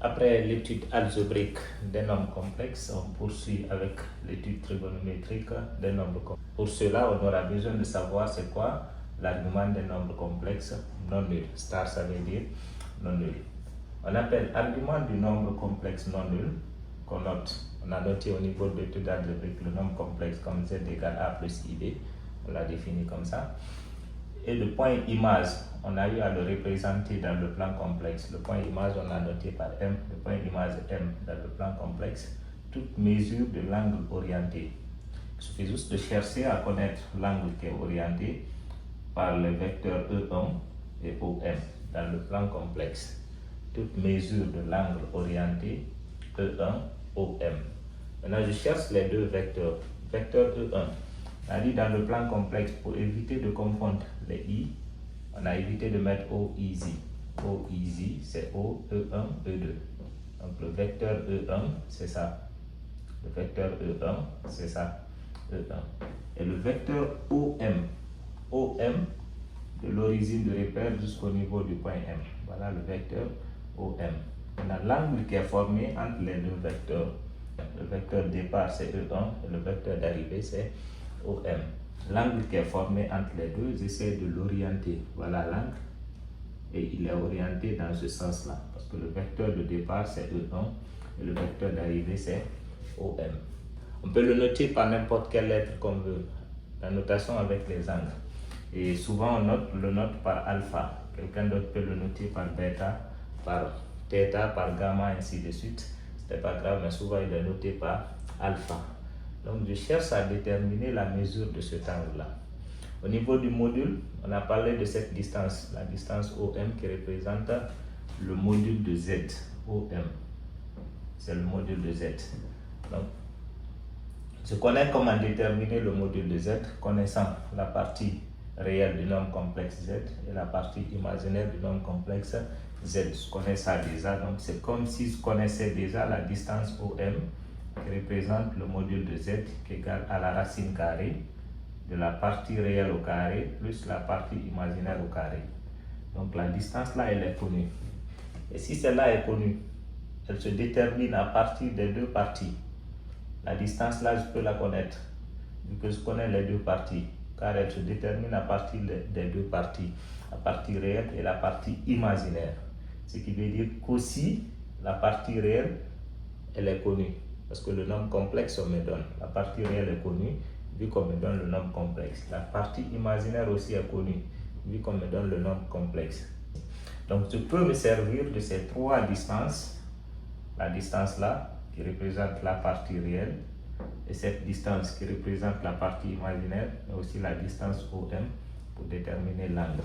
Après l'étude algébrique des nombres complexes, on poursuit avec l'étude trigonométrique des nombres complexes. Pour cela, on aura besoin de savoir c'est quoi l'argument des nombres complexes non nuls. Star, ça veut dire non nul. On appelle argument du nombre complexe non nul qu'on note. On a noté au niveau de l'étude algébrique le nombre complexe comme z égale a plus ib. On l'a défini comme ça. Et le point image, on a eu à le représenter dans le plan complexe. Le point image, on l'a noté par M. Le point image M dans le plan complexe. Toute mesure de l'angle orienté. Il suffit juste de chercher à connaître l'angle qui est orienté par le vecteur E1 et OM dans le plan complexe. Toute mesure de l'angle orienté E1, OM. Maintenant, je cherche les deux vecteurs. Vecteur E1. On a dit dans le plan complexe, pour éviter de confondre les i, on a évité de mettre O easy. O easy, c'est O, E1, E2. Donc le vecteur E1, c'est ça. Le vecteur E1, c'est ça. E1. Et le vecteur OM. OM, de l'origine de repère jusqu'au niveau du point M. Voilà le vecteur OM. Maintenant, l'angle qui est formé entre les deux vecteurs. Le vecteur départ, c'est E1, et le vecteur d'arrivée, c'est OM. L'angle qui est formé entre les deux, j'essaie de l'orienter. Voilà l'angle. Et il est orienté dans ce sens-là. Parce que le vecteur de départ, c'est E1. Et le vecteur d'arrivée, c'est OM. On peut le noter par n'importe quelle lettre qu'on veut. La notation avec les angles. Et souvent, on le note par alpha. Quelqu'un d'autre peut le noter par bêta, par theta, par gamma, ainsi de suite. Ce n'est pas grave, mais souvent, il est noté par alpha. Donc, je cherche à déterminer la mesure de cet angle-là. Au niveau du module, on a parlé de cette distance, la distance OM qui représente le module de Z. OM, c'est le module de Z. Donc, je connais comment déterminer le module de Z, connaissant la partie réelle du nombre complexe Z et la partie imaginaire du nombre complexe Z. Je connais ça déjà, donc c'est comme si je connaissais déjà la distance OM qui représente le module de Z qui est égal à la racine carrée de la partie réelle au carré plus la partie imaginaire au carré. Donc la distance là, elle est connue. Et si celle-là est connue, elle se détermine à partir des deux parties. La distance là, je peux la connaître, vu que je connais les deux parties, car elle se détermine à partir des deux parties, la partie réelle et la partie imaginaire. Ce qui veut dire qu'aussi, la partie réelle, elle est connue. Parce que le nombre complexe, on me donne. La partie réelle est connue, vu qu'on me donne le nombre complexe. La partie imaginaire aussi est connue, vu qu'on me donne le nombre complexe. Donc, je peux me servir de ces trois distances. La distance là, qui représente la partie réelle, et cette distance qui représente la partie imaginaire, mais aussi la distance OM pour déterminer l'angle.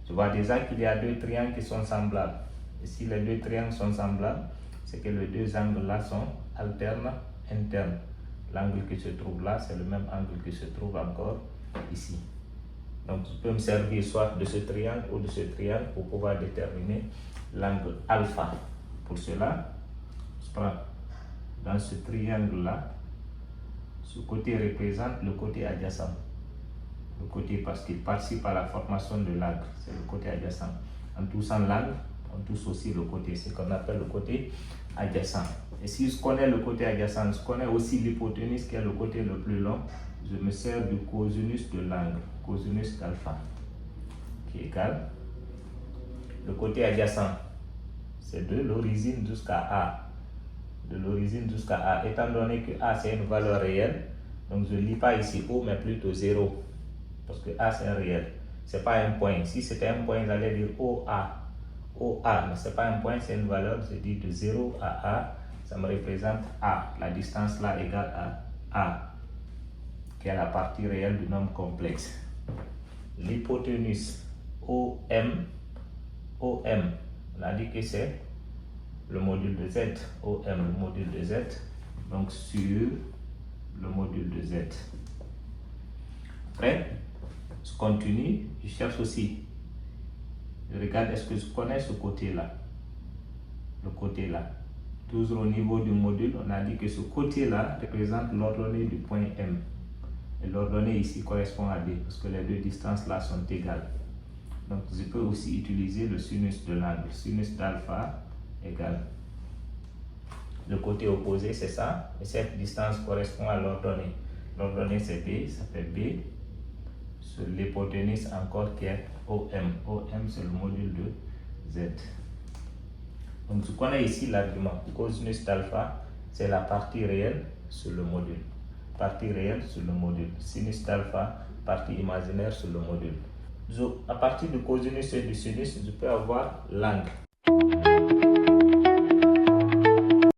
Je vois déjà qu'il y a deux triangles qui sont semblables. Et si les deux triangles sont semblables, c'est que les deux angles là sont alternes, internes. L'angle qui se trouve là, c'est le même angle qui se trouve encore ici. Donc je peux me servir soit de ce triangle ou de ce triangle pour pouvoir déterminer l'angle alpha. Pour cela, je prends dans ce triangle là, ce côté représente le côté adjacent. Le côté parce qu'il participe à la formation de l'angle, c'est le côté adjacent. En touchant l'angle, on touche aussi le côté, ce qu'on appelle le côté adjacent. Et si je connais le côté adjacent, je connais aussi l'hypoténuse qui est le côté le plus long, je me sers du cosinus de l'angle, cosinus d'alpha, qui est égal. Le côté adjacent, c'est de l'origine jusqu'à A. De l'origine jusqu'à A. Étant donné que A c'est une valeur réelle, donc je ne lis pas ici O, mais plutôt 0. Parce que A c'est un réel. Ce n'est pas un point. Si c'était un point, j'allais dire OA. OA, mais ce n'est pas un point, c'est une valeur. Je dis de 0 à A, ça me représente A. La distance là égale à A, qui est la partie réelle du nombre complexe. L'hypoténuse OM, on a dit que c'est le module de Z, OM, le module de Z, donc sur le module de Z. Après, je continue, je cherche aussi, je regarde est-ce que je connais ce côté-là, le côté-là. Toujours au niveau du module, on a dit que ce côté-là représente l'ordonnée du point M. Et l'ordonnée ici correspond à D, parce que les deux distances là sont égales. Donc je peux aussi utiliser le sinus de l'angle, sinus d'alpha égale le côté opposé, c'est ça. Et cette distance correspond à l'ordonnée. L'ordonnée, c'est B, ça fait B. Sur l'hypoténuse encore qui est OM. OM, c'est le module de Z. Donc, ce qu'on a ici, l'argument cosinus d'alpha, c'est la partie réelle sur le module. Partie réelle sur le module. Sinus d'alpha, partie imaginaire sur le module. À partir du cosinus et du sinus, je peux avoir l'angle.